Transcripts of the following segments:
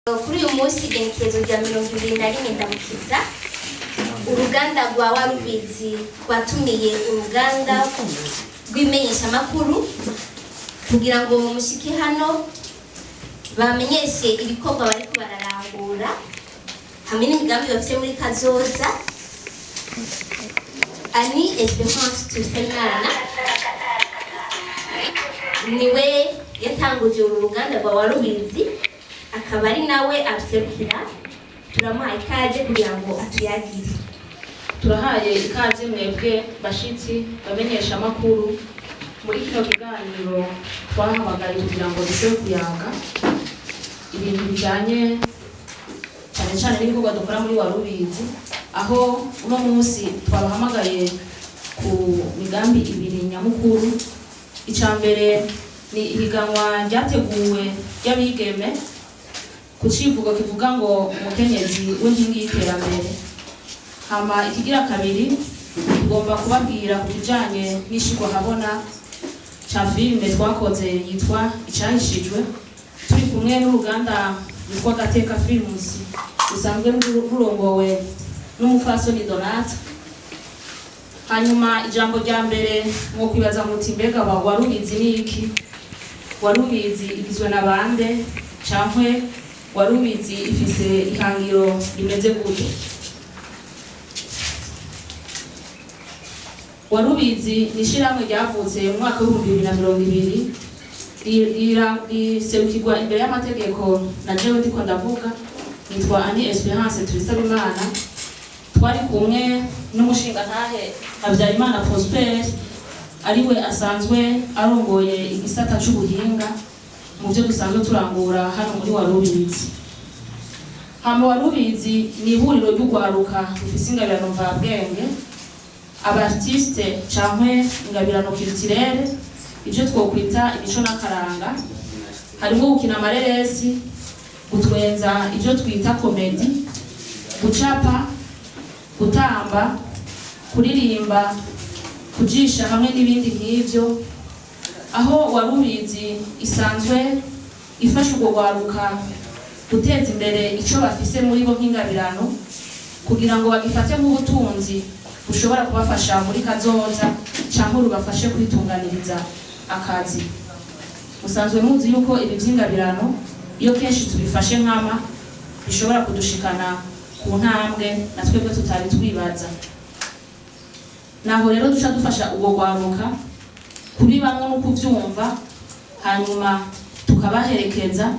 Kuri uyu munsi igenekerezo rya 2021 ndamukiza uruganda rwa Warubizi rwatumiye uruganda rw'imenyesha makuru kugira ngo mushike hano bamenyeshe ibikorwa bariko bararangura hamwe n'imigambi bafite muri kazoza. Ani Esperance Tusemana niwe yatanguje uruganda rwa Warubizi, akaba ari nawe aserukira. Turamuhaye ikaze kugira ngo atuyagire. Turahaye ikaze mwebwe bashitsi bamenyesha makuru muri kino kiganiro twahamagaye kugira ngo dushobore kuyaga ibintu bijanye cyane n'ibikorwa dukora muri Warubizi, aho uno munsi twabahamagaye ku migambi ibiri nyamukuru. Icambere ni ihiganwa ryateguwe ry'abigeme ku civugo kivuga ngo umukenyezi w'inkingi y'iterambere. Hama ikigira kabiri tugomba kubabwira ku bijanye n'ishigwa habona ca filime twakoze yitwa Icahishijwe, turi kumwe n'uruganda rwitwa Gateka Films rusanzwe rurongowe n'umufasoni Donata. Hanyuma ijambo rya mbere ngo kwibaza muti mbega Warubizi ni iki? Warubizi igizwe na bande? Cankwe Warubizi ifise ihangiro rimeze gute? Warubizi ni ishyirahamwe ryavutse mu mwaka wa 2020 riserukirwa imbere y'amategeko na jewe ndiko ndavuga, nitwa Ani Esperance Tusemana. Twari kumwe n'umushingantahe Habyarimana Prosper, ariwe asanzwe arongoye igisata c'ubuhinga mu byo dusanzwe turangura hano muri Warubizi. Hama Warubizi ni ihuriro ry'urwaruka rufise ingabirano mvabwenge, abartiste cankwe ingabirano culturelle, ivyo twokwita imico n'akaranga. Harimo gukina amareresi, gutwenza ivyo twita komedi, gucapa, gutamba, kuririmba, kujisha hamwe n'ibindi nk'ivyo. Aho Warubizi isanzwe ifasha urwaruka guteza imbere ico bafise muri bo nk'ingabirano kugira ngo bagifate nk'ubutunzi bushobora kubafasha muri kazoza cyangwa rubafashe kwitunganiriza akazi. Musanzwe muzi yuko ibi vy'ingabirano iyo kenshi tubifashe nkama bishobora kudushikana ku ntambwe na twebwe tutari twibaza. Naho rero duca dufasha ubwo rwaruka kubibamwo no kuvyumva, hanyuma tukabaherekeza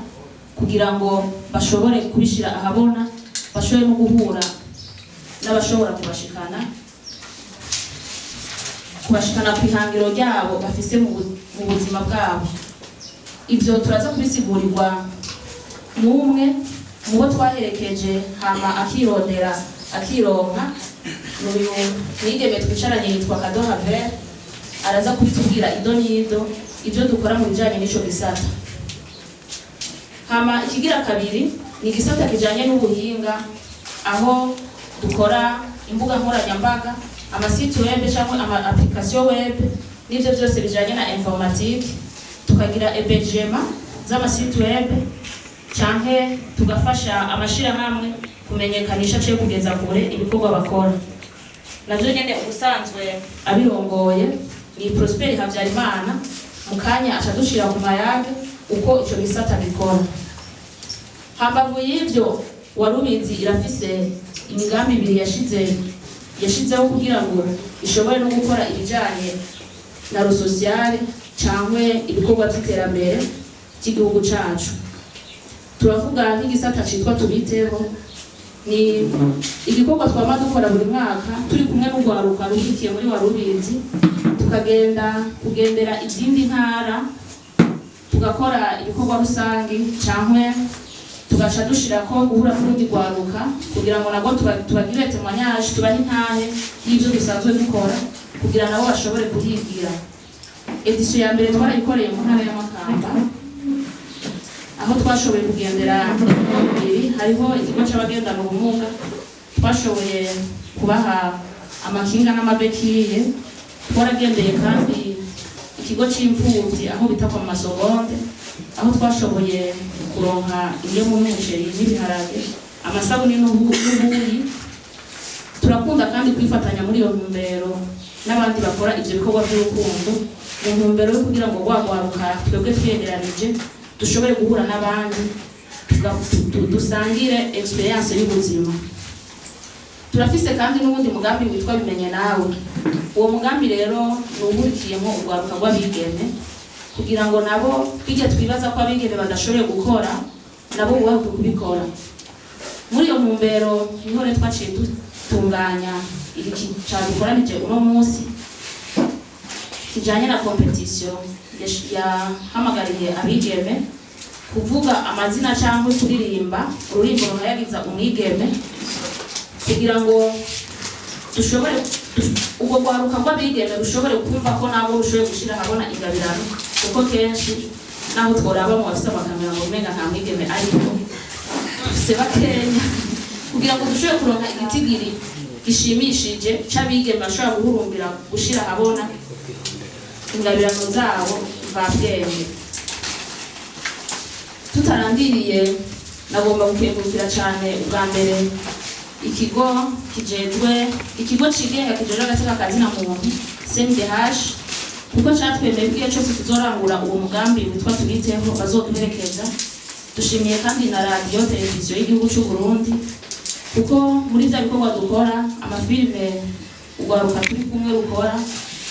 kugira ngo bashobore kubishira ahabona, bashobore no guhura n'abashobora kubashikana kwihangiro ryabo bafise mu buzima bwabo. Ibyo turaza kubisigurirwa n'umwe mu bo twaherekeje, hama akirondera akironka n'uyu mwigeme twicaranye yitwa Kadohavere, araza kubitubwira ido n'ido ibyo dukora mu bijanye n'ico gisata. Hama ikigira kabiri ni igisata kijanye n'ubuhinga, aho dukora imbuga nkoranyambaga, amasite web cyangwa ama application web n'ivyo byose bijanye na informatique. Tukagira ebejema z'amasite web canke tugafasha amashira hamwe kumenyekanisha cyo kugeza kure ibikorwa bakora. Navyo nyene ubusanzwe abirongoye ni Prosper Habyarimana, mukanya acadushira ku mayage uko ico gisata bikora. Hambavu y'ivyo Warubizi irafise imigambi ibiri yashizeho kugira ngo ishobore no gukora ibijanye na rusociale cyangwe ibikorwa by'iterambere cy'igihugu cacu. Turavuga nk'igisata citwa Tubiteho, ni igikorwa twama dukora buri mwaka turi kumwe n'urwaruka ruhikiye muri Warubizi, kugendera izindi ntara tugakora ibikorwa rusangi cyangwe tugaca dushirako guhura n'urundi rwaruka kugira ngo nabwo tubagire témoignage, tubahe intahe y'ivyo dusanzwe dukora kugira nabo bashobore kuhigira. Edition ya mbere twarayikoreye mu ntara y'Amakamba, aho twashoboye kugendera ibiri. Hariho ikigo c'abagendana ubumuga, twashoboye kubaha amakinga n'amabekiye. Twaragendeye kandi ikigo c'imfuvyi aho bita kwa Masogombe, aho twashoboye kuronka indemu n'umuceri n'ibiharage, amasabuni n'ubuyi. Turakunda kandi kwifatanya muri iyo ntumbero n'abandi bakora ivyo bikorwa by'urukundo mu ntumbero yo kugira ngo rwagwaruka twebwe twiyegeranije dushobore guhura n'abandi dusangire experience y'ubuzima. Turafise kandi n'ubundi mugambi witwa bimenye nawe. Uwo mugambi rero nuburikiyemo urwaruka rw'abigeme kugira ngo nabo bijye twibaza ko abigeme badashoboye gukora nabo bubahuke kubikora. Muri iyo ntumbero niho rero twaciye dutunganya iki cyadukoranije uno munsi kijanye na competition yahamagariye abigeme kuvuga amazina cyangwa kuririmba ururimbo ruhayagiza umwigeme kugira ngo dushobore ubwo rwaruka rw'abigeme rushobore kumva ko nabo rushoboye gushira habona ingabirano, kuko kenshi naho tworaba mu bafise amakamera ngo umenga nta mwigeme ariko se bakenya, kugira ngo dushobore kuronka igitigiri gishimishije c'abigeme bashobora guhurumbira gushira habona ingabirano zabo mvabwenge. Tutarandiriye nagomba gukengurukira cyane ubwa mbere ikigo cigenga kijejwe agateka kazina muntu CNDH, kuko catwemeye igihe cyose tuzorangura uwo mugambi witwa tubiteho bazoduherekeza. Dushimiye kandi na radio televiziyo y'igihugu cy'u Burundi, kuko muri bya bikorwa dukora amafilme urwaruka turi kumwe rukora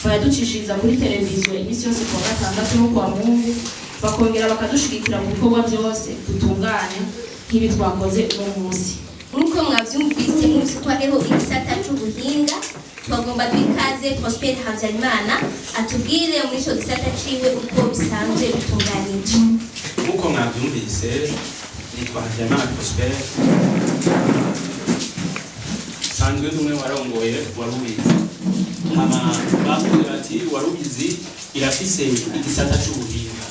bayaducishiriza kuri televiziyo imisi yose kuwa gatandatu no kuwa Mungu, bakongera bakadushigikira mu bikorwa byose dutunganya nk'ibi twakoze uno munsi. Nuko mwavyumvise muzi ko hariho igisata c'ubuhinga, twagomba twikaze Prosper Habyarimana atubwire muri ico gisata ciwe uko bisanzwe bitunganije. Nuko mwavyumvise nitwa Habyarimana Prosper, sanzwe dumwe warongoye warubizi. Hama bavuga ati warubizi irafise igisata c'ubuhinga.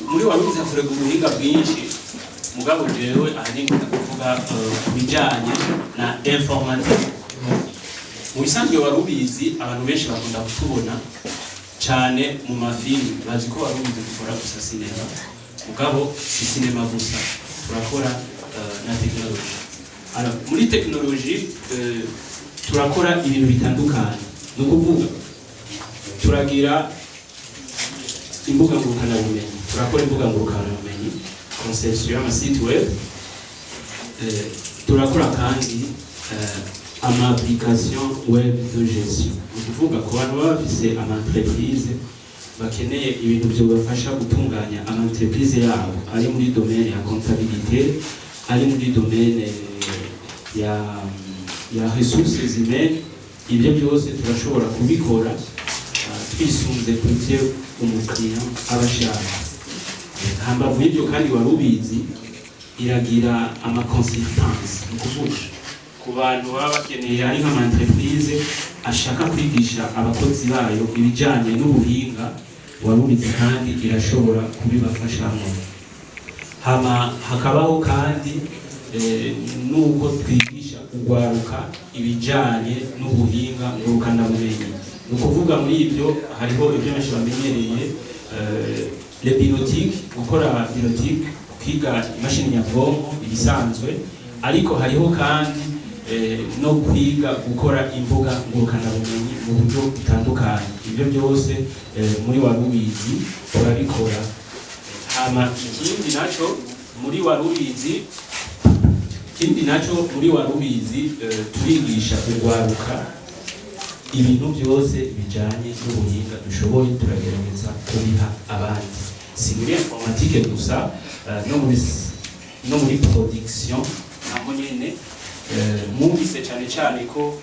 Muri warubizi hakorerwa ubuhinga bwinshi, mugabo jewe ahanini kuvuga kubijanye na informatique. Mu bisanzwe warubizi abantu benshi bakunda kutubona cyane mu mafilme, bazi ko warubizi dukora gusa sinema, mugabo si sinema gusa, turakora na technology. Muri technology turakora ibintu bitandukanye, no kuvuga turagira imbuga ngurukanabumenyi, turakora imbuga ngurukanabumenyi, conception y'amasite web, turakora kandi ama-application web de gestion. Ukuvuga ko abantu baba bafise ama-entreprise bakeneye ibintu byo bafasha gutunganya ama-entreprise yabo, ari muri domaine ya comptabilité, ari muri domaine ya ressources humaines. Ibyo byose turashobora kubikora twisunze kuri umukiriya abashaka. Hambavu y'ibyo kandi warubizi iragira ama-consultants, ukuvuga ku bantu baba bakeneye ari nk'ama-entreprise ashaka kwigisha abakozi bayo ibijyanye n'ubuhinga, warubizi kandi irashobora kubibafashamo. Hakabaho kandi nuko twigisha urwaruka ibijyanye n'ubuhinga ngurukanabumenyi. Ni ukuvuga muri ibyo hariho ibyo benshi bamenyereye, le biotique, gukora biotique, kwiga imashini nyabwonko ibisanzwe, ariko hariho kandi no kwiga gukora imbuga ngurukanabumenyi mu buryo butandukanye. Ibyo byose muri warubizi turabikora. Hama ikindi naco muri warubizi turigisha urwaruka ibintu byose bijanye n'ubuhinga dushoboye, turagerageza kubiha abandi, si muri informatique gusa, no muri production naho nyene. Mwumvise cyane ko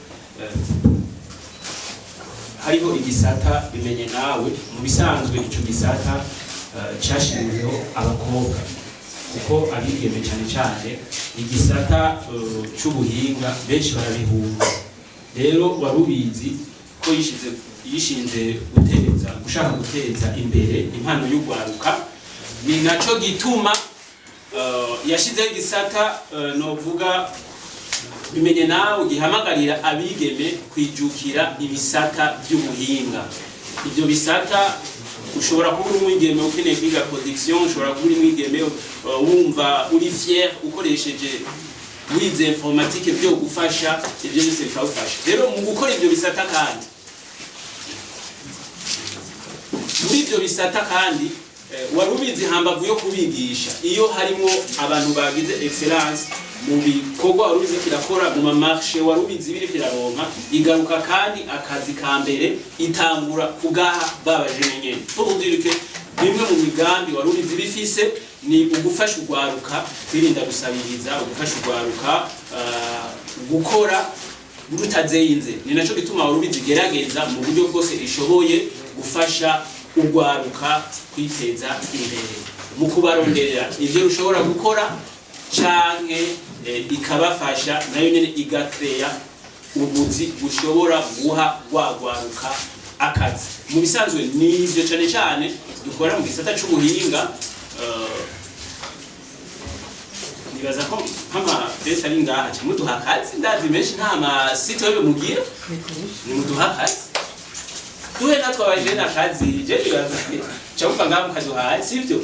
hariho igisata bimenye nawe. Mu bisanzwe ico gisata cyashiriweho abakobwa, kuko abigeme cyane igisata c'ubuhinga benshi barabihunga. Rero warubizi ko yishinze gushaka guteza imbere impano y'urwaruka, ni naco gituma yashizeho igisata novuga bimenye nawe gihamagarira abigeme kwijukira ibisata by'ubuhinga. Ibyo bisata ushobora kuba uri umwigeme ukeneye kwiga production, ushobora kuba uri umwigeme wumva uri fier ukoresheje wize informatique byo gufasha ibyo byose bikawufasha. Rero mu gukora ibyo bisata kandi muri ibyo bisata kandi warubizi hambavu yo kubigisha iyo harimo abantu bagize excellence mu bikorwa warubizi kirakora mu mamarche warubizi biri kiraronka igaruka kandi akazi ka mbere itangura kugaha babajenye tubudirike bimwe mu migambi warubizi bifise ni ugufasha urwaruka kwirinda gusabiriza, ugufasha urwaruka gukora rutazeyinze. Ni naco gituma warubizi gerageza mu buryo bwose ishoboye gufasha urwaruka kwiteza imbere mu kubaronderera ivyo rushobora gukora canke ikabafasha nayo nyene igakreya ubuzi bushobora guha rwagwaruka akazi. Mu bisanzwe nivyo cane cane dukora mu gisata c'ubuhinga. Nibaza ko kama pesa ari ngaha muduha akazi ndazi menshi nta ma site webe mugira ni muduha akazi duhe natwe abajene akazi je nibaza cyangwa ngaho kaduhaye sivyo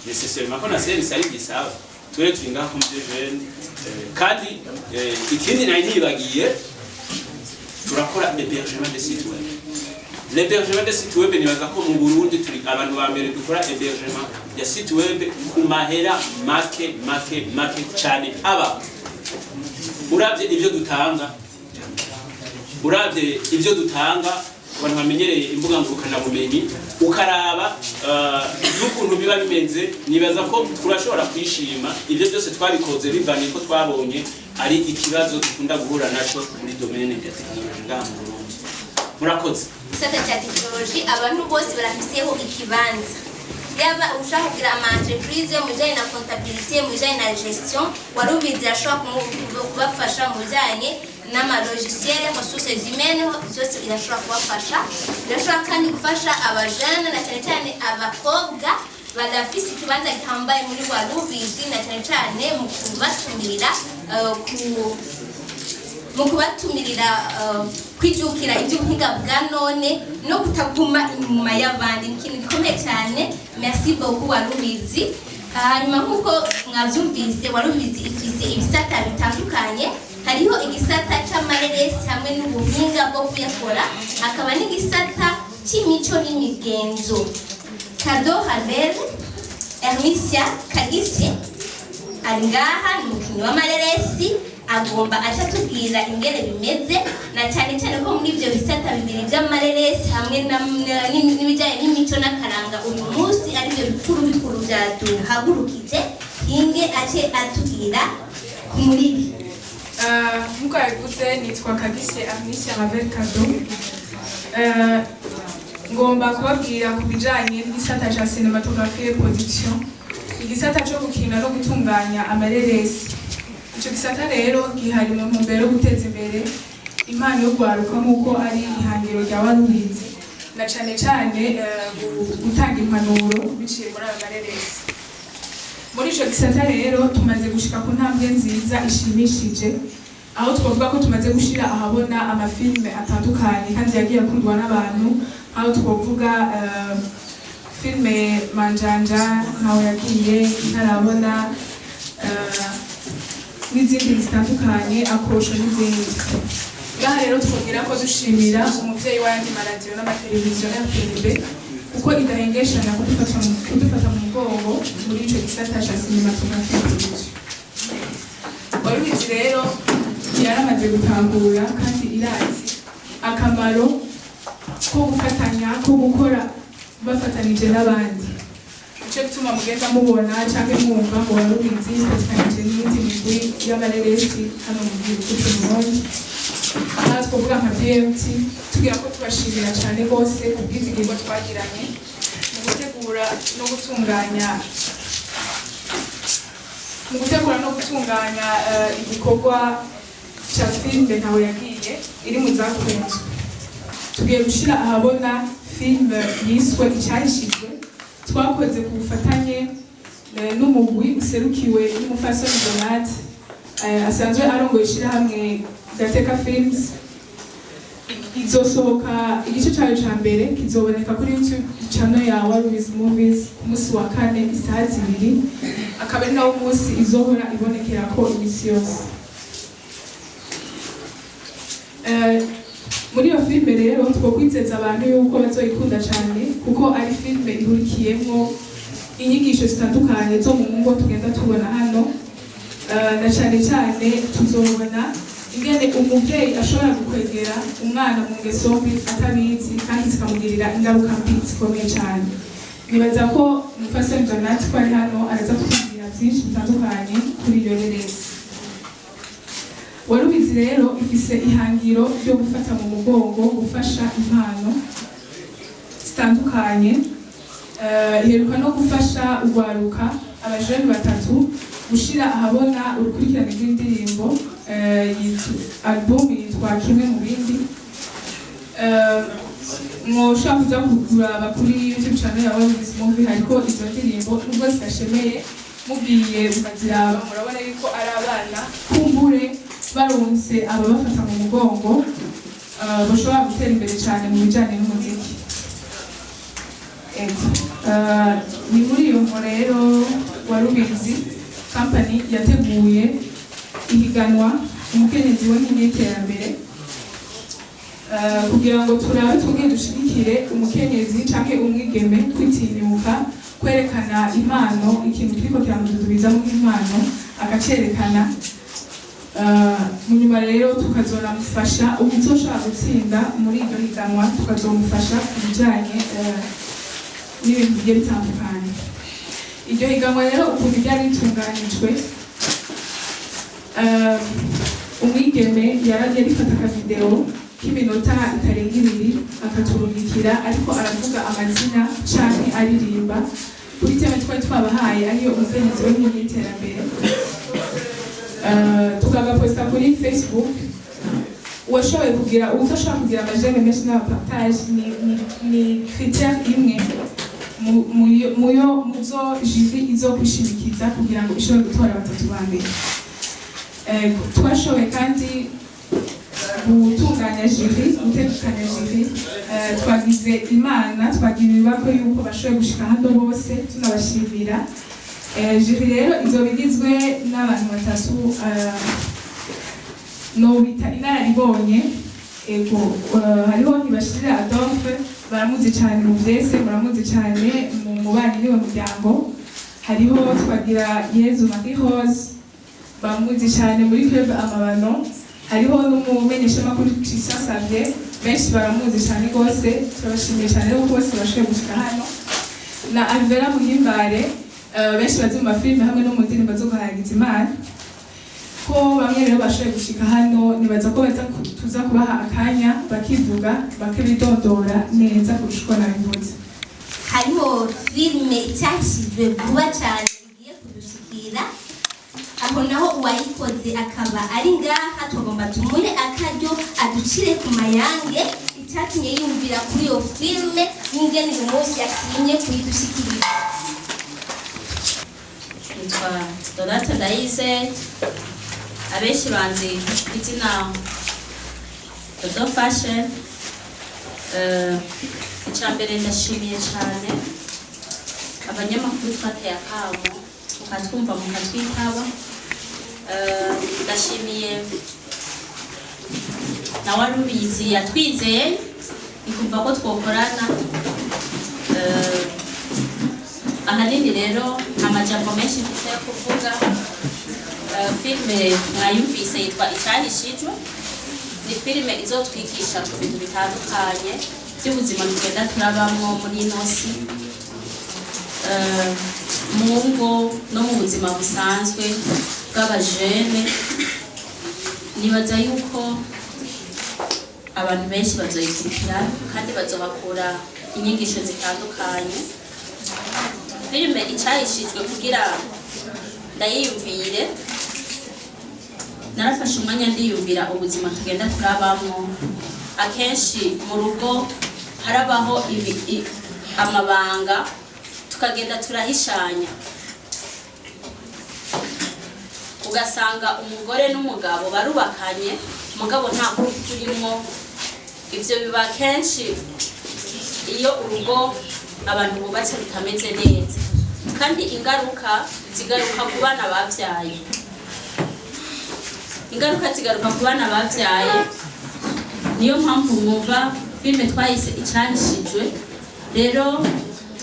nécessairement ko na service ari gisaba twe twinga ko muje jeune kandi ikindi nayo nibagiye turakora hébergement de site web. L'hébergement de site web nibaza ko mu Burundi turi abantu ba mbere dukora hébergement ya site web ku mahera make cyane. Aba uravye ivyo dutanga abantu bamenyereye imbuga ngurukana bumenyi ukaraba n'ukuntu biba bimeze, nibaza ko turashobora kwishima. Ivyo byose twabikoze bivanye ko twabonye ari ikibazo dukunda guhura naco muri domaine ya technology ngaha mu Burundi. Murakoze. Gisata cya technology abantu bose barafiseho ikibanza, yaba ushaka kugira ama entreprise mu bijanye na comptabilité, mu bijanye na gestion, warubizi ashobora kubafasha mu bijanye n'ama logiciel, ressources humaines, byose irashobora kubafasha. Irashobora kandi gufasha abajana na cyane cyane abakobwa badafise ikibanza gihambaye muri warubizi, na cyane cyane mu kubatumira kwijukira iby'ubuhinga bwa none no kutaguma inyuma y'abandi. Ni ikintu gikomeye cyane. Merci beaucoup warubizi. Hanyuma nk'uko mwabyumvise warubizi ifise ibisata bitandukanye. Hariho igisata cy'amareresi hamwe n'ubuhinga bwo kuyakora, hakaba n'igisata cy'imico n'imigenzo. Kado Habel Ermisia Kagisi ari ngaha ni umukinnyi w'amareresi, agomba aca tubwira ingene bimeze, na cyane cyane ko muri ibyo bisata bibiri by'amareresi hamwe n'ibijyanye n'imico n'akaranga uyu munsi ari byo bikuru byaduhagurukije. Inge ace atubwira muri ibi. Nkuko yabivuze nitwa Kagisi Amnisha Ravel Kado. Ngomba kubabwira ku bijanye n'igisata ca cinématographie et production, igisata cyo gukina no gutunganya amareresi. Ico gisata rero gihari mu ntumbero yo guteza imbere impano yo kwaruka nk'uko ari ihangiro rya warubizi, na cane cane gutanga impanuro biciye muri ayo mareresi. Muri ico gisata rero tumaze gushika ku ntambwe nziza ishimishije, aho twavuga ko tumaze gushira ahabona amafilme atandukanye kandi yagiye akundwa n'abantu, aho twavuga filme Manjanja ntaho yagiye ntarabona, n'izindi zitandukanye akosho n'izindi. Ngaha rero twongera ko dushimira umuvyeyi w'ayandi maradiyo n'amateleviziyo ya TURABAKUNDA kuko idahengeshanya kudufata mu mugongo muri ico gisata ca cinématographie et production. Warubizi rero yaramaze gutangura kandi irazi akamaro ko gufatanya, ko gukora bafatanije n'abandi. Ico gituma mugenda mubona canke mwumva ngo warubizi ifatanije n'iyindi migwi y'amareresi hano mu gihugu c'Uburundi. Aha twavuga nka BMT tugira ko tubashimira cane bose kubw'izigirwa twagiranye mu gutegura no gutunganya igikorwa ca filme ntaho yagiye iri mu zakunzwe. Tugiye gushira ahabona filme yiswe Icyahishijwe, twakoze ku bufatanye n'umugwi userukiwe n'umufasoni Donate asanzwe arongoye ishirahamwe Gateka Films. izosohoka igice cyayo cya mbere kizoboneka kuri YouTube channel ya Warubizi Movies ku munsi wa 4 isaha 2 akaba ari nawo munsi izohora ibonekera ko imisi yose. Muri iyo filime rero twokwizeza abantu yuko bazoyikunda cyane kuko ari filime ihurikiyemo inyigisho zitandukanye zo mu ngo tugenda tubona hano, na cyane cyane tuzobona ingene umubyeyi ashobora gukwegera umwana mu ngeso mbi atabizi kandi zikamugirira ingaruka mbi zikomeye cyane. Nibaza ko Mufise Donat ko ari hano araza kutubwira byinshi bitandukanye kuri iyo reresi. Warubizi rero ifise ihangiro ryo gufata mu mugongo gufasha impano zitandukanye, iheruka no gufasha urwaruka abajene 3 gushira ahabona urukurikirane rw'indirimbo album yitwa Kimwe mu bindi. Mwoshaka kuja kuraba kuri YouTube channel ya Warubizi Movie hariko izo ndirimbo nubwo zidashemeye mugiye mukaziraba murabona yuko ari abana kumbure baronse ababafata mu mugongo bashobora gutera imbere cyane mu bijyanye n'umuziki. Ni muri iyo rero Warubizi Company yateguye ihiganwa umukenyezi w'iterambere kugira ngo turabe twongere dushigikire umukenyezi canke umwigeme kwitinyuka kwerekana impano, ikintu kiriko kiramududubiza mu impano akacerekana. Mu nyuma rero tukazonamufasha ubuzoshaka gutsinda muri iryo higanwa, tukazomufasha ku bijyanye n'ibintu bigiye bitandukanye. Iryo higanwa rero ukuntu byari bitunganijwe, umwigeme yarifata akavideo k'iminota itarenga 2 akaturungikira ariko aravuga amazina canke aririmba kuri teme twari twabahaye ariyo umukenyezi w'iterambere. Tukagaposta kuri Facebook. Uwashoboye kugira uzoshaka kugira amajene menshi n'abapartage ni critère imwe muzo jury izo kwishimikiza kugira ngo ishobore gutora 3 ba mbere. Twashoboye kandi gutunganya jury, gutegekanya jury, twagize imana twagirira ko yuko bashoboye gushika hano bose tunabashimira. Jury rero izobigizwe n'abantu 3 nobita inararibonye. Hariho Ntibashirira Adolphe, baramuzi cyane mu vyese, baramuzi cyane mu mubani niwe muryango. Hariho Twagira Yezu Marie Rose, bamuzi cyane muri club Amabano. Hariho n'umumenyeshamakuru Christian Xavier, benshi baramuzi cyane rwose, turabashimiye cyane rero bose bashoboye gushika hano. Na Alvera Muhimbare, benshi bazi mu mafilime hamwe no mu ndirimbo zo guhayagiza Imana. Ko bamwe rero bashoboye gushika hano, nibaza ko tuza kubaha akanya bakivuga bakibidondora neza kurusha uko nabivuze. Hariho filime cyashyizwe vuba cyane igiye kudushikira, aho naho uwayikoze akaba ari ngaha, tugomba tumuhe akaryo aducire ku mayange icyatumye yumvira kuri iyo filime n'ingene uyu munsi yakinye kuyidushikiriza. Nitwa Donata Ndayize, abenshi banzi izina Dodo Fashion. Icyambere ndashimiye cyane abanyamakuru twateye akamo ukatwumva mukatwitaba. Ndashimiye na Warubizi yatwizeye ikumva ko twokorana. Ahanini rero amajambo menshi mfite yo kuvuga. Filime mwayumvise yitwa Icyahishijwe. Ni filime izotwigisha ku bintu bitandukanye by'ubuzima tugenda turabamwo muri ino si, mu ngo no mu buzima busanzwe bw'abajene. Nibaza yuko abantu benshi bazoyikurikira kandi bazohakura inyigisho zitandukanye. Filime Icyahishijwe kugira ndayiyumvire, narafashe umwanya ndiyumvira ubuzima tugenda turabamwo. Akenshi mu rugo harabaho amabanga tukagenda turahishanya, ugasanga umugore n'umugabo barubakanye mugabo nta kuri turimo ivyo biba kenshi iyo urugo abantu bubatse rutameze neza, kandi ingaruka zigaruka ku bana bavyaye. Ingaruka zigaruka ku bana bavyaye, niyo mpamvu mwumva filime twayise icyahishijwe. Rero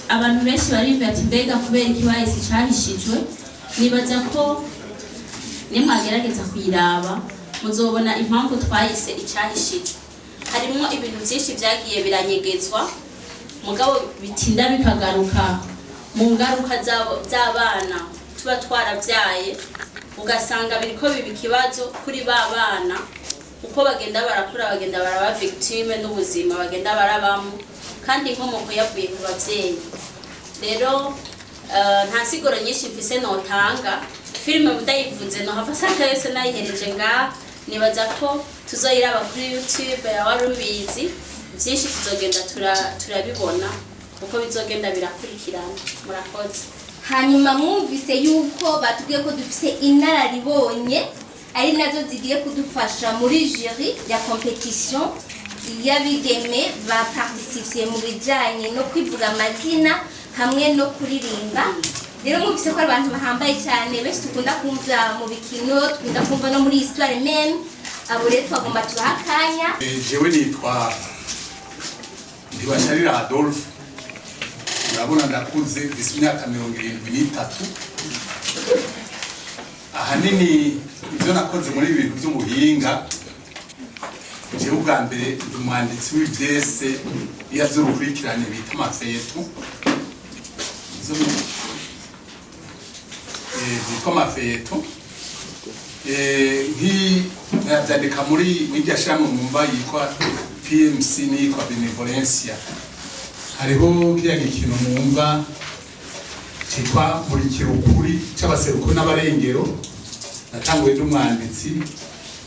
abantu benshi baribwira ati mbega kubera iki bayise icyahishijwe. Nibaza ko nimwagerageza kuyiraba muzobona impamvu twayise icyahishijwe. Harimo ibintu byinshi byagiye biranyegezwa, mugabo bitinda bikagaruka mu ngaruka z'abana tuba twarabyaye, ugasanga biriko biba ikibazo kuri ba bana uko bagenda barakura, bagenda baraba victime n'ubuzima bagenda barabamo, kandi inkomoko yavuye ku bavyeyi. Rero nta siguro nyinshi mfise notanga, filime mudayivuze no hava saka yose nayihereje nga. Nibaza ko tuzoyiraba kuri YouTube ya Warubizi, byinshi tuzogenda turabibona uko bizogenda birakurikirana. Murakoze. Hanyuma mwumvise yuko batubwiye ko dufise inararibonye ari nazo zigiye kudufasha muri jury ya competition y'abigeme baparticipiye mu bijanye no kwivuga amazina hamwe no kuririmba. Rero mwumvise ko abantu bahambaye cyane, benshi tukunda kumva mu bikino, tukunda kumva no muri histoire même. Abo rero twagomba tubaha akanya. Jewe nitwa Ndibasharira Adolphe, urabona ndakuze mfise imyaka 73. Ahanini ibyo nakoze muri ibintu by'ubuhinga, jewe ubwa mbere ndi umwanditsi w'ivyese y'urukurikirane bita amafeto. Bitwa amafeto. Nabyandika muri media shamo mwumva yitwa PMC n'iyitwa Benevolencia. Hariho kiriya gikino mwumva cyitwa muri kuri cy'abaseruko n'abarengero, natanguye n'umwanditsi,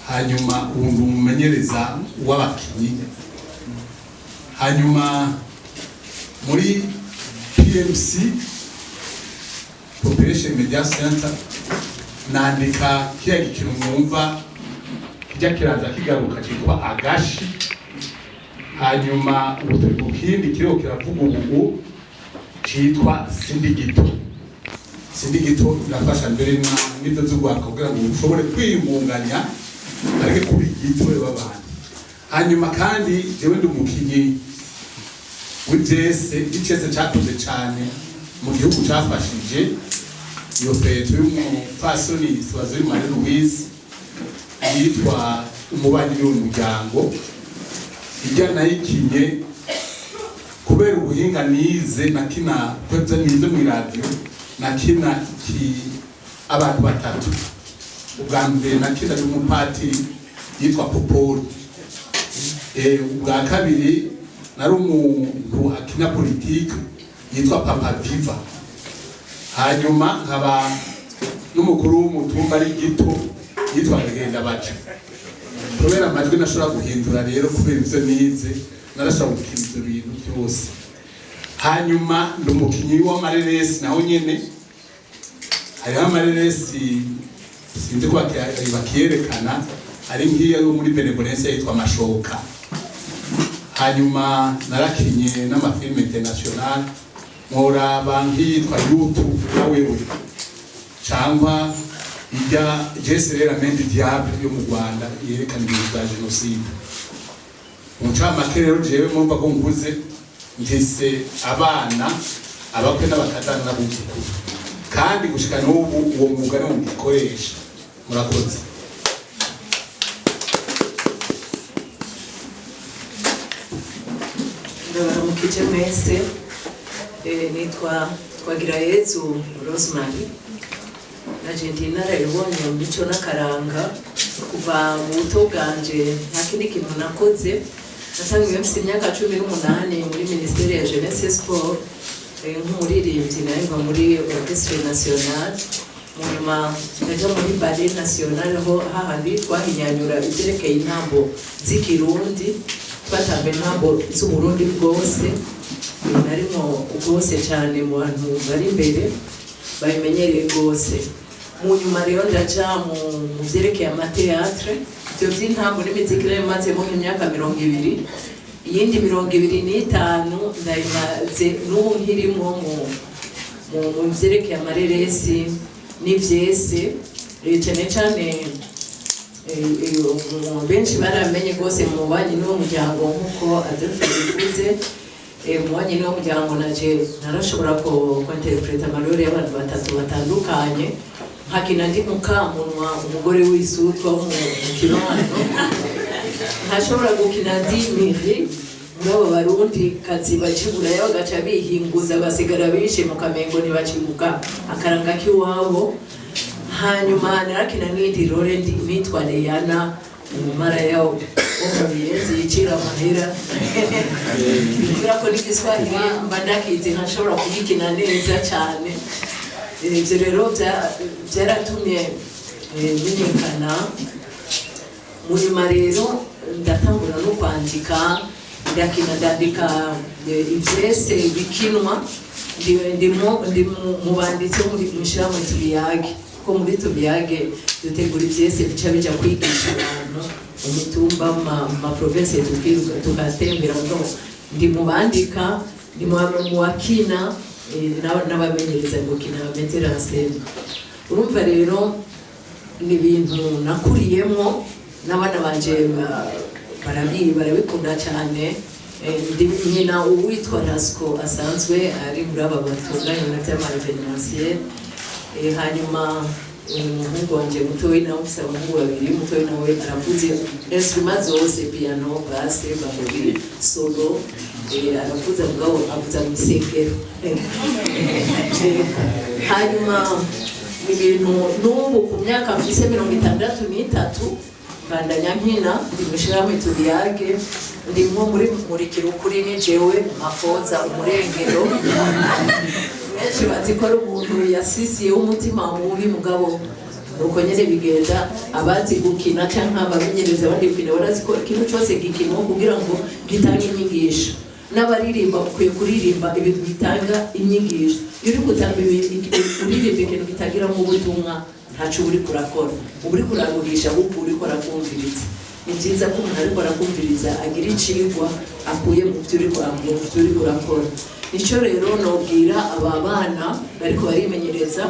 hanyuma ubu umumenyereza w'abakinyi. Hanyuma muri PMC Population Media Center nandika kiriya gikino mwumva kijya kiraza kigaruka cyitwa agashi. Hanyuma ubu turi ku kindi kiriho kiravuga ubu cyitwa sindigito. Sindigito irafasha mbere n'ibyo z'urwaruka kugira ngo ushobore kwiyungunganya ariko kuri gito babana. Hanyuma kandi jewe ndi umukinyi w'ivyese, icese cyakoze cyane mu gihugu cyafashije iyo feto y'umupfasoni Swazuri Marie Louise yitwa umubanyi w'umuryango. Ijya nayikinye kubera ubuhinga nize, nakina kwebya nize mu radio, nakina abantu batatu. Ubwa mbere nakina n'umupatiri yitwa Popoli. Ubwa kabiri nari umuntu akina politike yitwa Papa Viva. Hanyuma nkaba n'umukuru w'umutumba ari gito yitwa Genda Baca. Kubera amajwi nashobora guhindura rero kubera ivyo nize, narashobora gukina ivyo bintu byose. Hanyuma ndi umukinyi w'amareresi naho nyene. Hariho amareresi sinzi ko bakiyerekana, ari ngiye yo muri Benevolencia yitwa Amashoka. Hanyuma narakinye n'amafilme international, mworaba nk'iyitwa YouTube nawewe, cyangwa ijya Jeserera Mendi Diable yo mu Rwanda yerekana ibintu bya genocide. Umucamake rero jewe mwumva ko mvuze ngise abana abakwe n'abakazana n'abuzukuru, kandi gushika n'ubu uwo mwuga niwo ngikoresha. Murakoze. Ndabaramukije mwese. Nitwa Twagirayezu Rosemary. Naje narayibonye mu mico n'akaranga kuva mu buto bwanje, nta kindi kintu nakoze. Nasangiye mfite imyaka 18 muri Ministeri ya Jeunesse et Sport, nk'umuririmbyi narimba muri Orchestre National. Nyuma najya muri Ballet National ho hahandi twahinyanyura ibyerekeye intambo z'ikirundi, twatambe intambo z'uburundi bwose. Narimo rwose cyane mu bantu bari imbere babimenyereye rwose. Mu nyuma rero ndaja mu byerekeye amateatre, ibyo by'intambo n'imiziki rero maze mu myaka 20 iyindi 25 ndayimaze n'ubu nkirimo mu vyerekeye amareresi n'ivyese cyane cyane benshi baramenye rwose mu banyi n'umuryango nk'uko Adolphe bivuze mu banyi n'umuryango naje narashobora interpreta amarore y'abantu batatu batandukanye nkakina ndi mukamunwa umugore w'isutwa mu kibano ntashobora gukina ndi miri ngabo barundi kazi bacibura yabo gaca bihinguza basigara bishe mu kamengo ntibacibuka akaranga k'iwabo hanyuma narakina n'indi role nitwa Leyana umumara yawo umuyenzi yicira amahera bikura ko n'igiswahili mba ndakizi ntashobora kugikina neza cyane ibyo rero byaratumye menyekana munyuma rero ndatangura no kwandika ndandika ivyese bikinwa ndi mu banditsi muri mushyirahamwe Tubiyage ko muri Tubiyage dutegura ivyese bica bija kwigisha abantu mu mitumba ma province tugatembera ndi mu bandika ndi mu wakina n'abamenyereza gukina maintenance urumva rero ni ibintu nakuriyemo n'abana banje barabikunda cyane nyina uwitwa Rasco asanzwe ari muri aba batunganya na by'amarevenenciel hanyuma umuhungu wanje mutoyi nawe ufise abahungu babiri mutoyi nawe aravuze instrument zose piano bass babiri solo aravuze mugabo avuza mu isengero hanyuma ibintu n'ubu ku myaka mfise 63 bandanya nkina ndi mushyirahamwe Tubiyage ndimo muri kirukuri ni jewe mafoza umurengero benshi bazi ko ari umuntu yasisiye umutima mubi mugabo nuko nyene bigenda abazi gukina cyangwa abamenyereza abandi gukina barazi ko ikintu cyose gikinwa kugira ngo gitange inyigisho n'abaririmba ukwiye kuririmba ibintu bitanga inyigisho uri kutamba uririmba ikintu bitagira mu butumwa ntacyo uri kurakora uri kuragurisha ahubwo uri kurakumviriza ni byiza ko umuntu ariko arakumviriza agira icigwa akuye mu byo uri kurakora nicyo rero nobwira aba bana bariko barimenyereza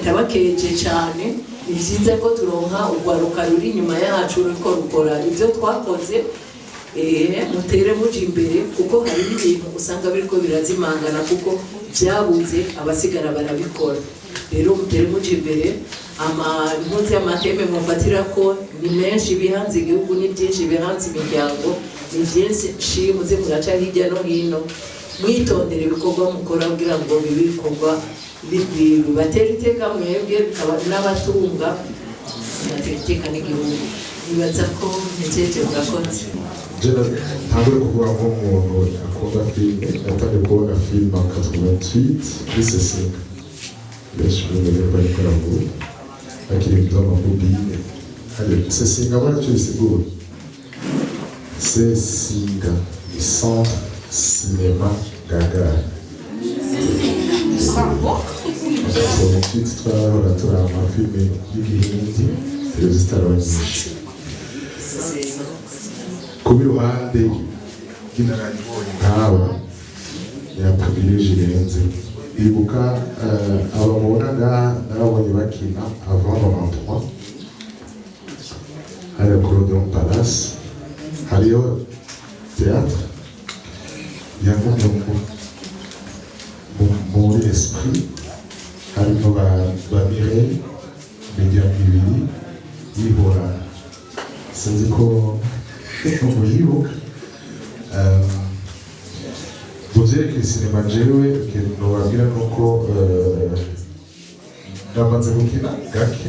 ndabakeje cyane ni byiza ko turonka urwaruka ruri inyuma yacu ruriko rukora ibyo twakoze mutere muji imbere kuko hari ibintu usanga biriko birazimangana kuko byabuze abasigara barabikora rero mutere muji imbere impunzi y'amateme mufatira ko ni menshi bihanze igihugu ni byinshi bihanze imiryango ni byinshi muze muraca hirya no hino mwitondere ibikorwa mukora kugira ngo bibe ibikorwa bibatera iteka mwebwe bikaba n'abatunga bibatera iteka n'igihugu nibaza ko ntekereje murakoze ntabwo kuvuga ko umuntu akunda filime yatangiye kubona filime en 88 kuri Sesinga benshi bari barikora ngo akiri by'amabobine Sesinga baracyo bisigura Sesinga ni centre cinéma Gagara so twitwa twahora turi amafilime y'igihindi zitaro nyinshi kuba iruhande y'inararibonye nkawe yapfubirije irenze ibuka abamubonaga narabonye bakina avant 93 hariya kuri Odeon Palace hariyo théâtre yagumye muri esprit harimo ba Mireille Imigambi yihora sinzi ko muyibuka muvyerekeye sinema jewe ikintu nobabwira nuko ndamaze gukina gake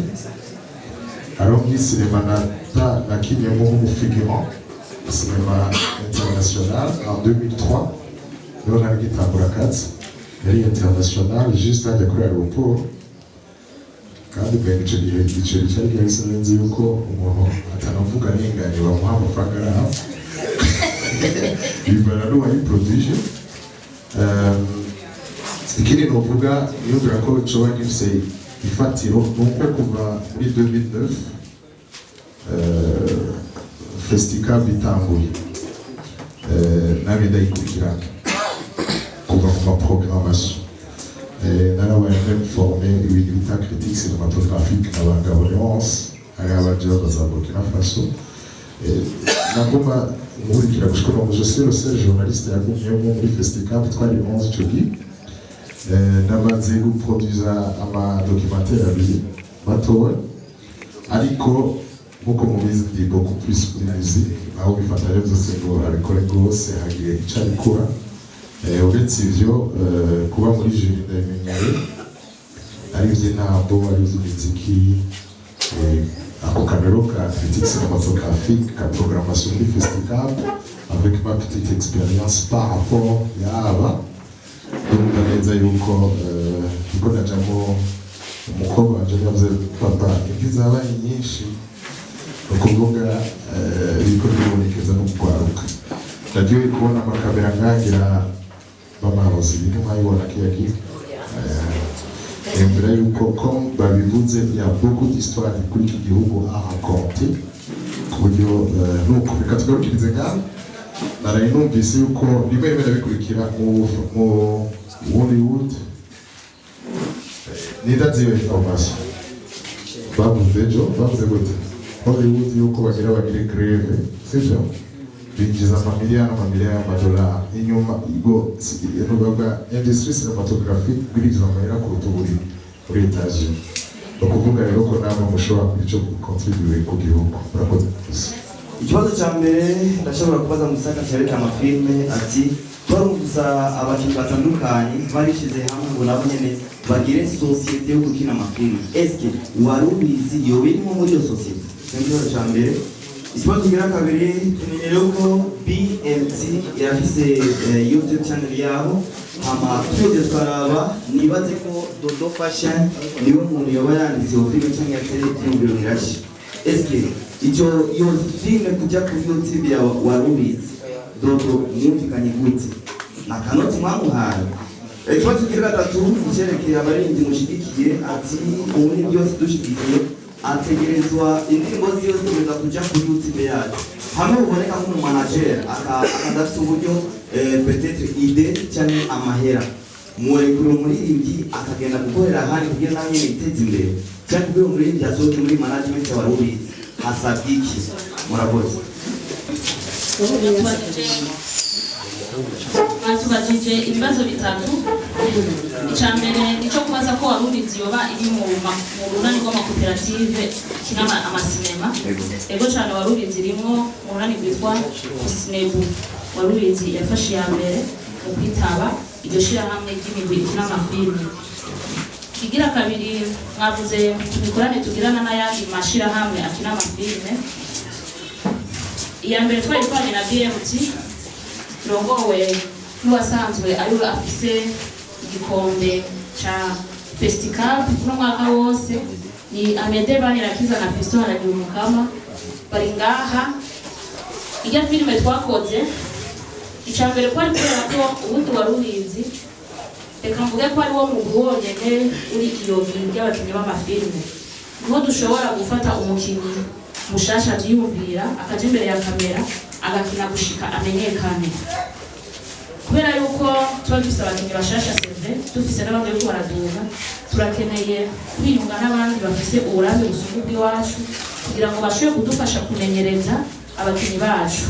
alors muri sinema nakinyemo nk'umufigurant sinema international en 2003 niho nari gitangura akazi yari international juste hajya kuri aeroport kandi mbere icyo gihe igiceri cyari gihise nzi yuko umuntu atanavuga n'ingane bamuha amafaranga araha bivana n'uwari production ikindi novuga niyumvira ko coba gifise ifatiro nuko kuva muri 2009 Festicab itanguye namwe ndayikurikirana kuva ku maprogrammation narabaye même formé ibintu bita critique cinématographique n'abagabo Leonce hari abajeho baza Burkina Faso nagomba nkurikira gushika ubu je suis le seul journaliste yagumyemo muri festival twari 11 ico gihe namaze guproduza amadocumentaire abiri batowe ariko nkuko mubizi ndi beaucoup plus kuri musique aho bifata rero byose ngo abikore rwose hagiye icyo abikora uretse ivyo kuba muri jury ndamenyere ari ivy'intambo ari ivy'imiziki ako kamero ka critique cinématographique ka programmation du festival avec ma petite expérience par rapport yaba ndumva neza yuko niko najamo umukobwa wanje yavuze papa imvi zabaye nyinshi ukuvuga biriko bibonekeza no kugwaruka ndagiye kubona amakamera nkagira bamarozi ibintu nkayibona kiyagiye imbere yuko comme babivuze il y a beaucoup d'histoires kuri iki gihugu à raconter ku buryo nuko reka tugarukirize ngaho naraye numvise yuko bimwe bikurikira mu Hollywood nidaziyo information bavuze gute Hollywood yuko bagire greve sivyo binjiza amamiliyoni y'amadolari inyuma igo nubaga industrie cinématographique biriza amahera ku rutuburi muri Etats-Unis bakuvuga rero ko namwe mushobora kubico contribuer ku gihugu murakoze ikibazo cya mbere ndashobora kubaza musaka cyareka amafilme ati barumvuza abakinnyi batandukanye barishize hamwe ngo nabo nyene bagire societe yo gukina amafilme eske wari ubizi yobe irimo muri iyo societe ikibazo cya mbere ikibazo gira kabiri tumenyere ko BMT yafise YouTube channel yabo hama tuje twaraba nibaze ko Dodo Fashion niwe muntu yoba yanditse iyo filme cyangwa yateye ibyumviro birashi eske icyo iyo filme kujya kuri YouTube ya warubizi Dodo mwumvikanye gute na kanoti mwamuhaye ikibazo gira gatatu cyerekeye abarinzi mushigikiye ati ubundi byose dushigikiye ategerezwa indirimbo zose ziza kujya kuri YouTube yacu hamwe uboneka nk'umu manager akadafite uburyo peut-être idée cyane amahera murekure umuririmbyi akagenda gukorera ahandi kugira nawe nyine yiteze imbere cyangwa kubera umuririmbyi asohoke muri management ya warubizi hasabye iki murakoze batubajije ibibazo bitatu icya mbere nicyo kubaza ko warubizi yoba iri mu runani rw'amakoperative kinama amasinema ego cyane warubizi irimo mu runani rwitwa Sinebu warubizi yafashe iya mbere mu kwitaba iryo shirahamwe ry'imigwi ikina amafilme kigira kabiri mwavuze tubikorane tugirana n'ayandi mashirahamwe akina amafilme iya mbere twari twanye na BMT rongowe n'uwasanzwe ariwe afise igikombe ca festival kuno mwaka wose ni Amede Banirakiza na Fisto haragiye umukama bari ngaha irya filme twakoze icambere kwari kubera ko ubundi warubizi reka mvuge ko ari wo mugwi wonyene uri iyo bintu by'abakinnyi b'amafilme niho dushobora gufata umukinnyi mushasha avyiyumvira akaja imbere ya kamera agakina gushika amenyekane kubera yuko tuba dufise abakinnyi bashasha seve dufise n'abandi bariko baraduga turakeneye kwiyunga n'abandi bafise uburambe busumba ubw'iwacu kugira ngo bashobore kudufasha kumenyereza abakinnyi bacu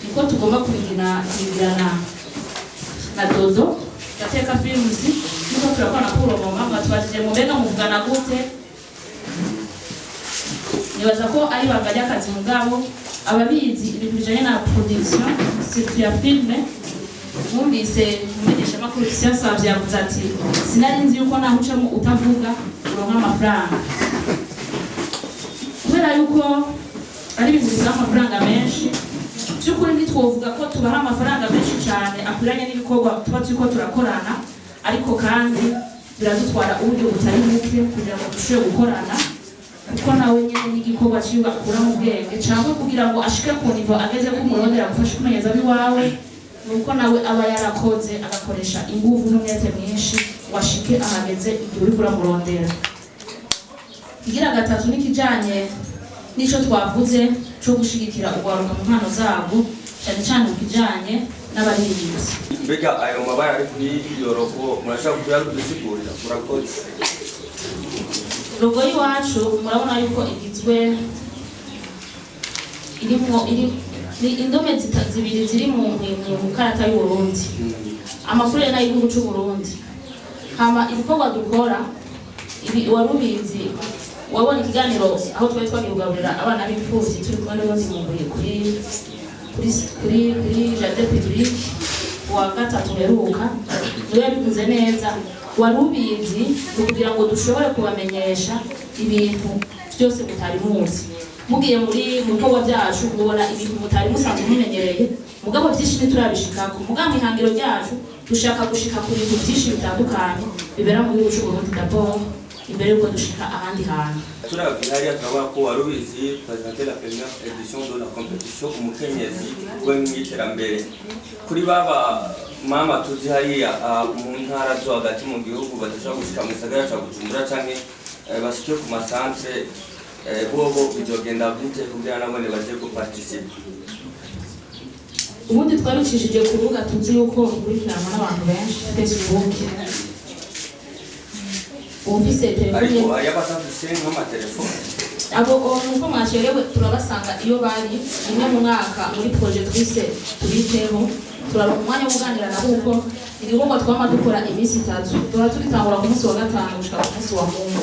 niko tugomba kubigirana na Dodo Gateka Films niko turakora kuro mama batwajije mu mbega muvugana gute nibaza ko ari bagajya akazi mugabo ababizi ibintu bijanye na production surtout ya filme mwumvise umumenyesha makuru Kisasavye yavuze ati sinari nzi yuko naho ucamo utavuga uronka amafaranga kubera yuko ari ibintu bizana amafaranga menshi by'ukuri ntitwovuga ko tubaha amafaranga menshi cyane akwiranye n'ibikorwa tuba turiko turakorana ariko kandi biradutwara uburyo butari buke kugira ngo dushobore gukorana kuko nawe nyine n'igikorwa ciwe akura mu bwenge cyangwa kugira ngo ashike ku nivo ageze ko umurondera gufasha kumenyeza biwawe nuko nawe aba yarakoze agakoresha ingufu n'umwete mwinshi washike ahageze igihe uri kuramurondera kigira gatatu n'ikijanye nico twavuze cyo gushigikira urwaruka mu mpano zabo cyane cyane mu kijanye n'abaririmbyi. Mbega ayo mabara ari kuri iyo rogo murashaka kuyadusigurira murakoze. Rogo y'iwacu murabona yuko igizwe ni indome zibiri ziri mu karata y'Uburundi. Amakuru yana y'igihugu cy'u Burundi. Hama ibikorwa dukora warubizi wabona ikiganiro aho twari twagihugaburira abana b'imfuvyi turi kumwe n'abandi kuri jardin public wa gatatu heruka niwe yabivuze neza. Warubizi kugira ngo dushobore kubamenyesha ibintu byose mutari muzi. Mugiye muri bikorwa byacu mubona ibintu mutari musanzwe mumenyereye, mugabo byinshi ntiturabishikako. Mugabo ihangiro ryacu dushaka gushika ku bintu byinshi bitandukanye bibera mu gihugu cy'u Burundi d'abord imbere yuko dushika ahandi hantu. Turabihariya turabona ko Warubizi présenter la première édition de la compétition umukenyezi we mw'iterambere. Kuri baba mama tuzi hariya mu ntara zo hagati mu gihugu badashaka gushika mu gisagara ca Bujumbura canke bashike ku masantre bobo bizogenda gute kugira nabone baje guparticiper. Ubundi twarukishije ku rubuga tuzi yuko rukurikiranwa n'abantu benshi Facebook. Mufise telefone ariko ayabafise nk'amatelefone abo nuko mwasherewe turabasanga iyo bari imwe mu mwaka muri projet twise tubiteho. Turaronka umwanya wo kuganira nabo uko igikorwa twama dukora iminsi 3 duhora tugitangura ku munsi wa gatanu gushika ku munsi wa Mungu.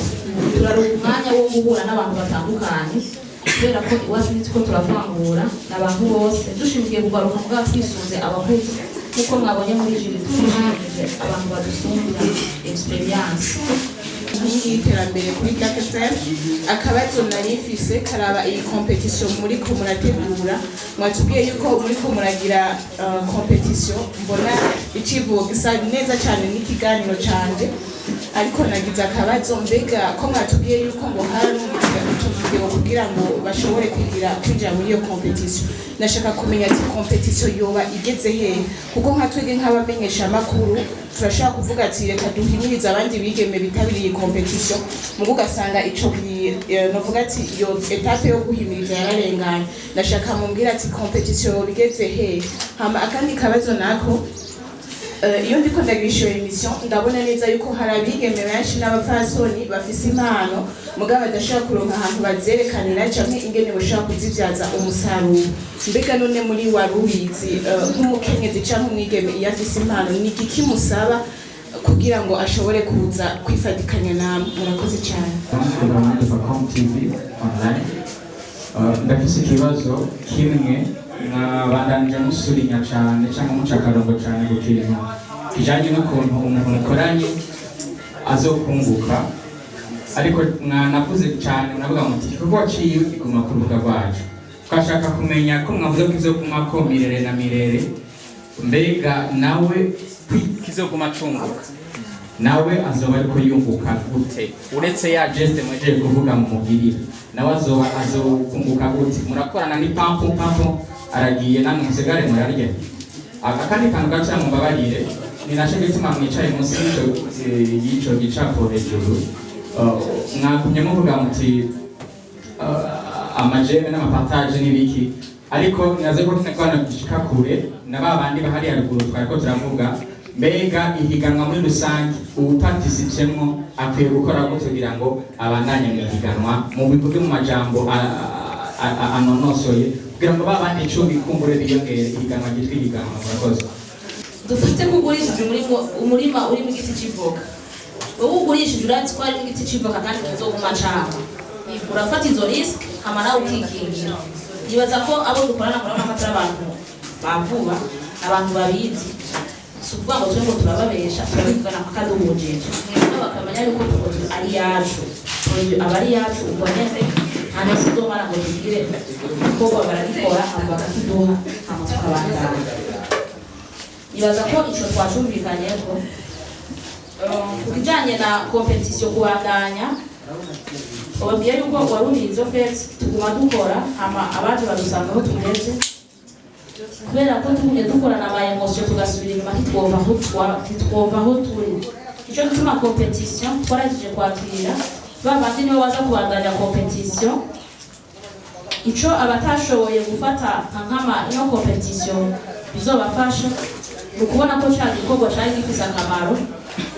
Turaronka umwanya wo guhura n'abantu batandukanye kubera ko iwacu nitwo turavangura n'abantu bose dushimikiye kugaruka mugabo twisunze abakuzi kuko mwabonye muri jiri twishimije abantu badusumbira experience y'iterambere kuri Dakar. Akabazo narifise karaba iyi competition muri ko murategura, mwatubwiye yuko muri ko muragira competition. Mbona icivugo gisa neza cyane n'ikiganiro canje, ariko nagize akabazo mbega ko mwatubwiye yuko ngo hari n'umuvugizi kugira ngo bashobore kwinjira muri iyo competition. Nashaka kumenya ati competition yoba igeze he, kuko nka twege nk'abamenyesha makuru turashaka kuvuga ati reka duhimiriza abandi bigeme bitabiriye competition, mugo gasanga ico novuga ati iyo etape yo guhimiriza yararenganye. Nashaka mumbwira ati competition yoba igeze he. Hama akandi kabazo nako iyo ndiko ndagirisha emission ndabona neza yuko hari abigeme benshi n'abafasoni bafise impano mugabo badashaka kuronka ahantu bazerekanira canke ingene bashaka kuzivyaza umusaruro. Mbega none muri Warubizi nk'umukenyezi canke umwigeme iyo afise impano ni iki musaba kugira ngo ashobore kuza kwifatikanya namwe? Murakoze cyane. Ndufacom Tv online. Ndafise ikibazo kimwe bandanje musurinya cyane cyangwa mucakarongo cyane ku kintu kijanye n'ukuntu umuntu mukoranye azokunguka, ariko mwanavuze cyane munavuga muti igikorwa ciwe kiguma ku rubuga rwacu. Twashaka kumenya ko mwavuze ko izoguma ko mirere na mirere, mbega nawe kizoguma cunguka nawe azoba ariko yunguka gute uretse ya geste mweje kuvuga mu mugirira, nawe azokunguka gute? Murakorana ni pampo aragiye namwe musigare murarye. Akandi kantu gaca mubabarire ni naco gituma mwicaye munsi y'ico gicapo hejuru mwagumye muvuga muti amajeme n'amapartage n'ibiki, ariko naze ko tunekwana gushika kure na babandi bahari haruguru twariko turavuga. Mbega ihiganwa muri rusange uparticipemwo akwiye gukora gute kugira ngo abandanye mu ihiganwa mu bivuge mu majambo anonosoye kugira ngo babandi icumi kumbure biyongere ihiganwa gitwa ihiganwa? Murakoze. Dufite kugurishije umurima uri mu giti c'ivoka. Wowe ugurishije urazi ko ari mu giti c'ivoka kandi kizoguma cama. Urafata izo risk kamara ukikingira. Yibaza ko abo dukorana muri amatara abantu bavuba abantu babizi. Sukuvuga ngo twe ngo turababesha turabivugana akaduhujije. Nabo bakamenya yuko ari yacu. Abari yacu uboneze hano sizomara ngo tugire ko barabikora abo bakakiduha hama tukabandana. Nibaza ko ico twacumvikanye ko kujanye na competition kubandanya obabwiye yuko Warubizi fete tuguma dukora hama abaje badusanga aho tugeze, kubera ko tugumye dukorana ama emotion tugasubira inyuma ntitwova aho turi. Ico gituma competition twaragije kwakira babandi nibo baza kubandanya competition ico abatashoboye gufata nkama ino competition bizobafasha ukubona ko cya gikorwa cyari gifise akamaro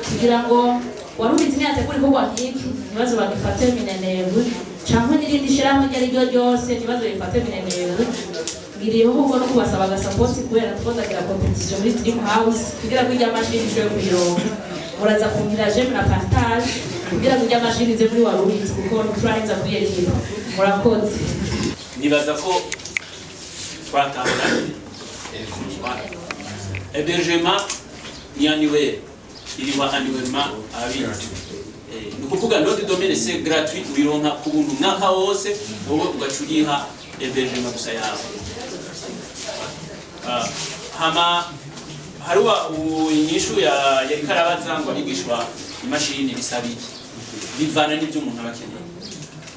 kugira ngo warubizi neza kuri gikorwa nk'iki ibibazo bagifate minenebwe cyangwa n'irindi shirahamwe ryari ryo ryose ibibazo bifate minenebwe biriho ahubwo no kubasaba agasapoti kubera twozagira competition muri Dream House kugira ngo ijya mashini ishobore kuyironka muraza kumbira jeme na partage kugira ngo ijya mashini ze muri warubizi kuko turarenza kuri ekipa murakoze. Nibaza ko twatanganye hébergement ni annuel, il y a annuellement à vie. Ni ukuvuga notre domaine c'est gratuit, uyironka ku buntu mwaka wose wowe ugacuriha hébergement gusa yawe. Hama haruwa inyishu ya ikarabaza ngo abigishwa imashini bisabiki bivana n'ibyo umuntu abakeneye.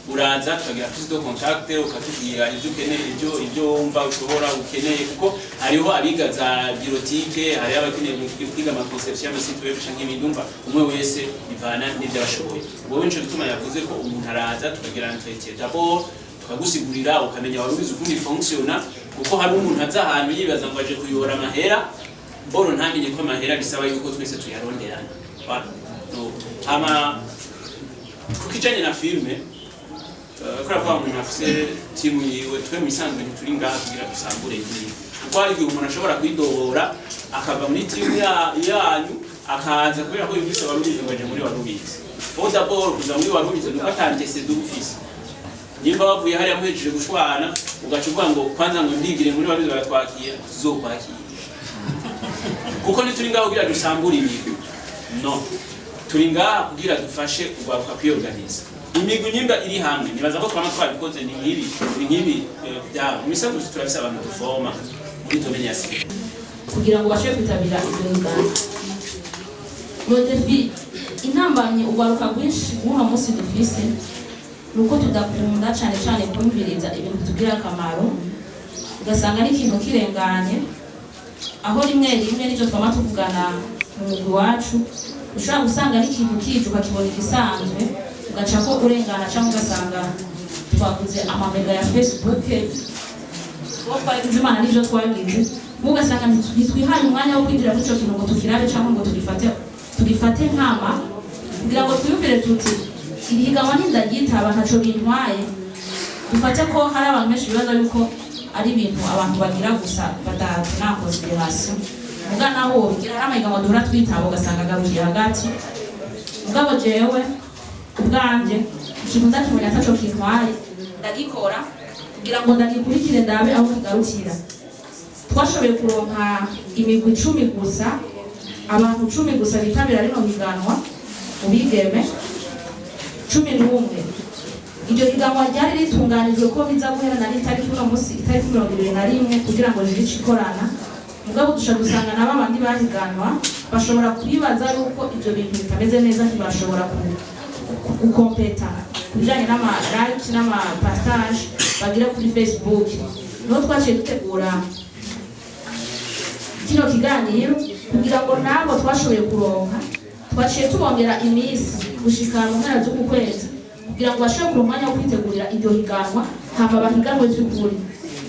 Uraza tukagira prise de contact ukatubwira ibyo ukeneye ibyo wumva ushobora ukeneye kuko hariho abiga za biotike hari abakeneye kwiga ama conception ya site web canke ibindumva umwe wese bivana n'ibyo abashoboye. Wowe nco bituma yavuze ko umuntu araza tukagira entretien d'abord tukagusigurira ukamenya warubizi ukundi fonctiona kuko hari umuntu aza ahantu yibaza ngo aje kuyora amahera boro ntamenye ko amahera bisaba yuko twese tuyaronderana. Ama kukijanye na filme kora kwa umuntu afise timu yiwe twe misanzwe ntituri ngaha kugira dusambure igihe kuko hari igihe umuntu ashobora kwidobora akava muri timu yanyu akaza kubera ko yumvise warubizi ngo aje muri warubizi foda ball kuza muri warubizi nuko atangese dufise nimba bavuye hariya muhejeje gushwana ugaca uvuga ngo kwanza ngo ndigire muri warubizi baratwakira tuzokwakira kuko ntituri ngaha kugira dusambure ibintu no turi ngaha kugira dufashe urwaruka kwiyorganiza. Imigwi nyimba iri hamwe nibaza ko twama twabikoze ni nkibi bya misanzu turafise abantu dufoma muri domaine ya site kugira ngo bashe kwitabira ibyo ngana no defi intambanye ugaruka gwinshi uno munsi dufise nuko tudakunda cyane cyane kumviriza ibintu tugira akamaro ugasanga ari ikintu kirenganye aho rimwe n'icyo twama tuvugana mu mugwi wacu ushobora gusanga ari ikintu kijuka kibona igisanzwe ugaca ko urengana cyangwa ugasanga twaguze amamega ya Facebook uwo twagize imana n'ibyo twagize ugasanga ntitwihaye umwanya wo kwinjira muri icyo kintu ngo tukirabe cyangwa ngo tugifate nkama kugira ngo twiyumvire tuti iri higanwa ntindagitaba ntaco bintwaye dufate ko hari abantu benshi bibaza yuko ari ibintu abantu bagira gusa badahati nta consideration muga naho bigira ari amahiganwa duhora twitaba ugasanga agarukiye hagati mugabo jewe ubwanje ikintu ndakimenya ataco kintwaye ndagikora kugira ngo ndagikurikire ndabe aho kigarukira. Twashoboye kuronka imigwi 10 gusa abantu 10 gusa bitabira rino higanwa ubigeme 11. Iryo higanwa ryari ritunganijwe ko biza guhera na itariki uno munsi itariki 21 kugira ngo rikorana mugabo dusha gusanga n'abandi bahiganwa bashobora kwibaza yuko ibyo bintu bitameze neza ntibashobora gukompeta bijanye n'ama-like n'ama-partage bagira kuri Facebook. No twaciye dutegura kino kiganiro kugira ngo nabo twashoboye kuronka twaciye tubongera iminsi gushika mu mpera z'ukwezi kugira ngo bashobore kuronka umwanya wo kwitegurira iryo higanwa hama bahiganwe by'ukuri.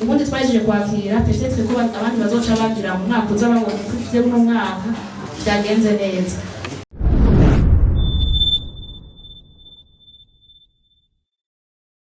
Ubundi twaje kwakira peut-être ko abandi bazoca bagira mu mwaka uza babonye ko uno mwaka byagenze neza.